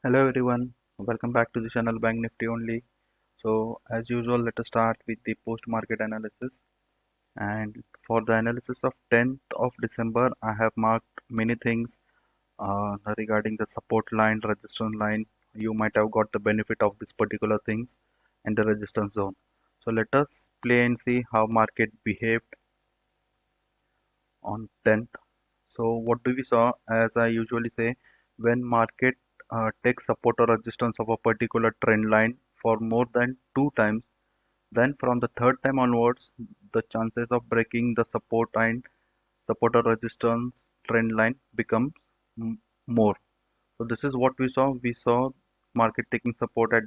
Hello everyone, welcome back to the channel Bank Nifty only. So as usual, let us start with the post-market analysis. And for the analysis of 10th of December, I have marked many things regarding the support line, resistance line. You might have got the benefit of these particular things and the resistance zone. So let us play and see how market behaved on 10th. So what do we saw? As I usually say, when market takes support or resistance of a particular trend line for more than two times, then from the third time onwards, the chances of breaking the support or resistance trend line becomes more. So this is what we saw. We saw market taking support at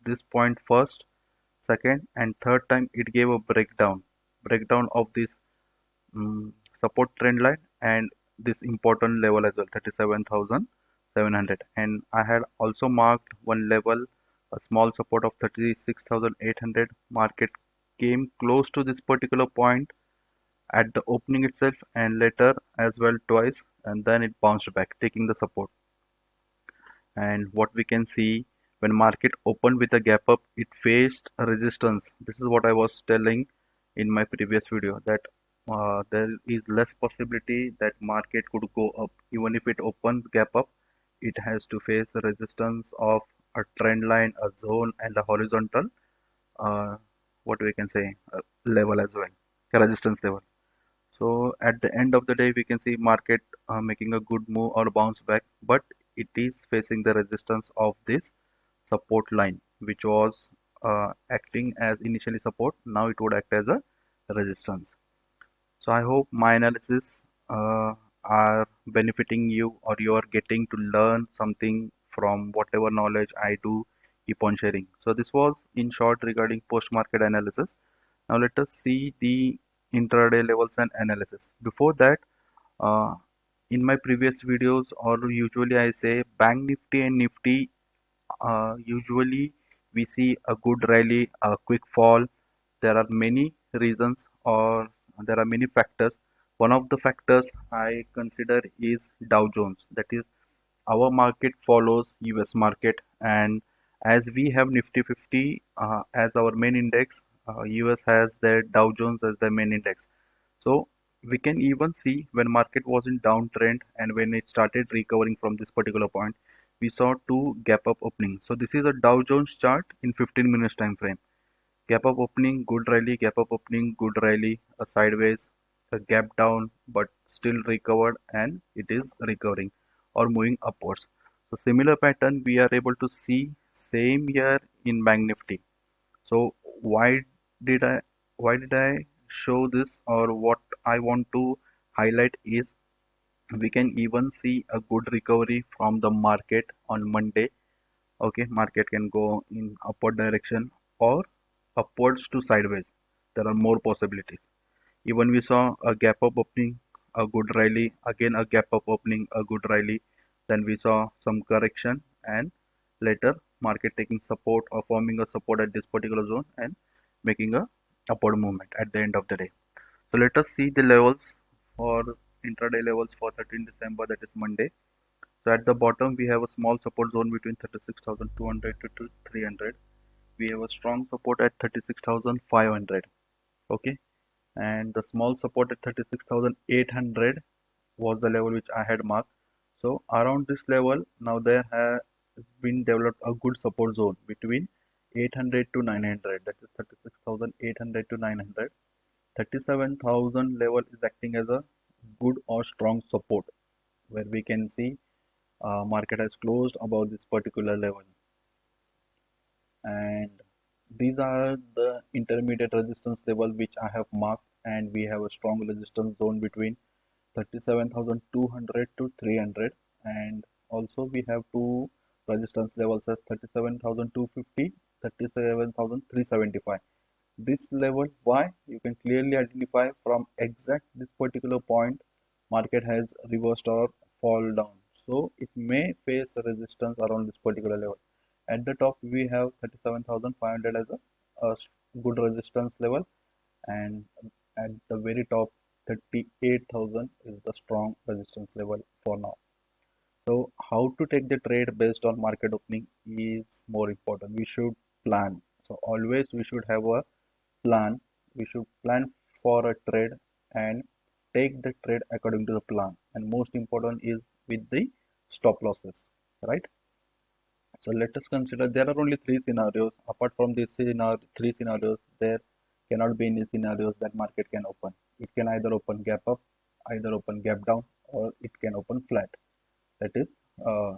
this point first, second, and third time it gave a breakdown of this support trend line and this important level as well, 37,700. And I had also marked one level, a small support of 36,800. Market came close to this particular point at the opening itself and later as well twice, and then it bounced back taking the support. And what we can see, when market opened with a gap up, it faced a resistance. This is what I was telling in my previous video, that there is less possibility that market could go up. Even if it opens gap up, it has to face a resistance of a trend line, a zone, and a horizontal, uh, what we can say, level as well, a resistance level. So at the end of the day, we can see market making a good move or bounce back, but it is facing the resistance of this support line, which was acting as initially support. Now it would act as a resistance. So I hope my analysis are benefiting you, or you are getting to learn something from whatever knowledge I do keep on sharing. So this was in short regarding post market analysis. Now let us see the intraday levels and analysis. Before that, uh, in my previous videos, or usually I say Bank Nifty and Nifty, usually we see a good rally, a quick fall. There are many reasons, or there are many factors. One of the factors I consider is Dow Jones. That is, our market follows US market, and as we have Nifty 50 as our main index, US has their Dow Jones as the main index. So we can even see when market was in downtrend and when it started recovering from this particular point, we saw two gap up openings. So this is a Dow Jones chart in 15 minutes time frame. Gap up opening, good rally, gap up opening, good rally, a sideways, a gap down, but still recovered and it is recovering or moving upwards. So similar pattern we are able to see same here in Bank Nifty. So did I why did I show this, or what I want to highlight is we can even see a good recovery from the market on Monday. Okay, market can go in upward direction or upwards to sideways. There are more possibilities. Even we saw a gap up opening, a good rally, again a gap up opening, a good rally. Then we saw some correction, and later market taking support or forming a support at this particular zone and making a upward movement at the end of the day. So let us see the levels for intraday levels for 13 December, that is Monday. So at the bottom we have a small support zone between 36,200 to 300. We have a strong support at 36,500. Okay, and the small support at 36,800 was the level which I had marked. So around this level now there has been developed a good support zone between 800 to 900, that is 36,800 to 900. 37,000 level is acting as a good or strong support, where we can see market has closed above this particular level, and these are the intermediate resistance level which I have marked, and we have a strong resistance zone between 37,200 to 300, and also we have two resistance levels as 37,250, 37,375. This level, why, you can clearly identify from exact this particular point market has reversed or fall down, so it may face a resistance around this particular level. At the top we have 37,500 as a good resistance level, and at the very top 38,000 is the strong resistance level for now. So how to take the trade based on market opening is more important. We should plan. So always we should have a plan. We should plan for a trade and take the trade according to the plan. And most important is with the stop losses, right? So let us consider there are only three scenarios. Apart from these three scenarios, there cannot be any scenarios that market can open. It can either open gap up, either open gap down, or it can open flat. That is uh,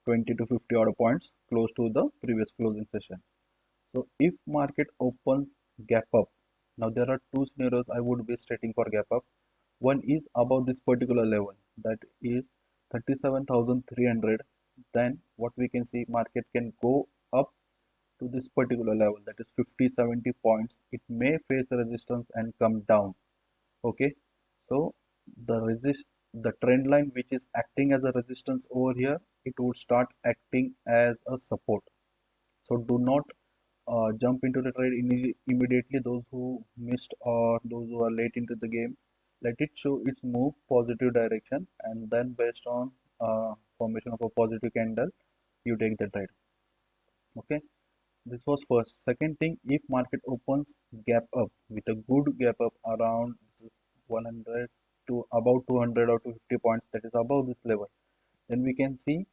20 to 50 order points close to the previous closing session. So if market opens gap up, now there are two scenarios I would be stating for gap up. One is above this particular level, that is 37,300. Then what we can see, market can go up to this particular level, that is 50-70 points. It may face resistance and come down. Okay, so the trend line which is acting as a resistance over here, it would start acting as a support. So do not jump into the trade immediately. Those who missed or those who are late into the game, let it show its move positive direction, and then based on formation of a positive candle, you take the trade. Okay, this was first. Second thing, if market opens gap up with a good gap up around 100 to about 200 or 250 points, that is above this level, then we can see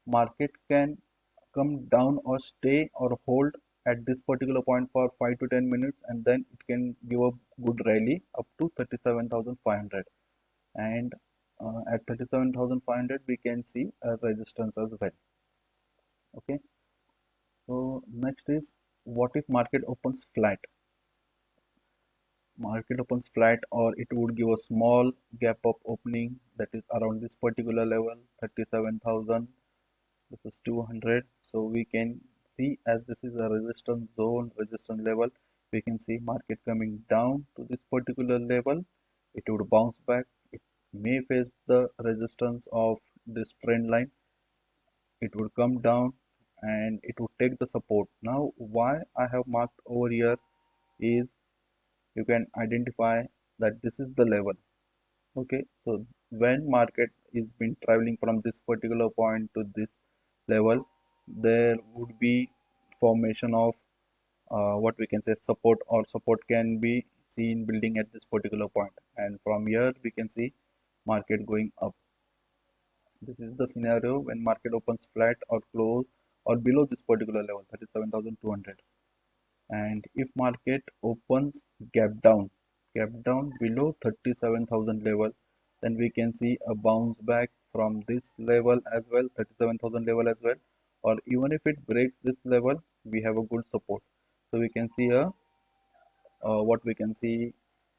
market can come down or stay or hold at this particular point for 5 to 10 minutes, and then it can give a good rally up to 37,500. And at 37,500 we can see a resistance as well. Okay, so next is, what if market opens flat? Market opens flat, or it would give a small gap up opening, that is around this particular level, 37,000. This is 200. So we can see, as this is a resistance zone, resistance level, we can see market coming down to this particular level. It would bounce back. It may face the resistance of this trend line. It would come down and it would take the support. Now why I have marked over here is, you can identify that this is the level. Okay, so when market is been traveling from this particular point to this level, there would be formation of what we can say support, or support can be seen building at this particular point, and from here we can see market going up. This is the scenario when market opens flat or close or below this particular level, 37,200. And if market opens gap down below 37,000 level, then we can see a bounce back from this level as well, 37,000 level as well. Or even if it breaks this level, we have a good support. So we can see a what we can see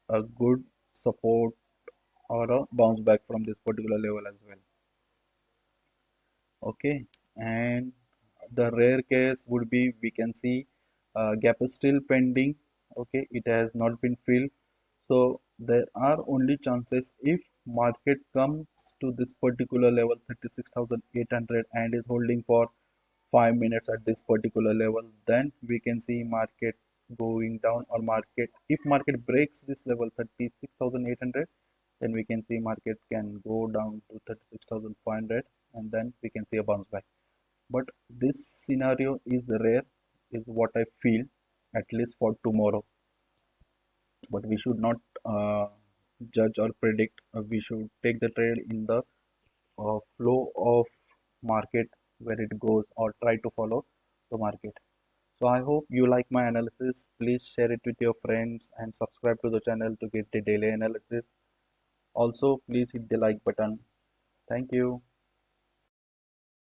a good support or a bounce back from this particular level as well. Okay, and the rare case would be, we can see gap is still pending. Okay, it has not been filled. So there are only chances if market comes to this particular level, 36,800, and is holding for 5 minutes at this particular level, then we can see market going down. Or market, if market breaks this level 36,800, then we can see market can go down to 36,500, and then we can see a bounce back. But this scenario is rare, is what I feel, at least for tomorrow. But we should not judge or predict. We should take the trade in the flow of market, where it goes, or try to follow the market. So I hope you like my analysis. Please share it with your friends and subscribe to the channel to get the daily analysis. Also, please hit the like button. Thank you.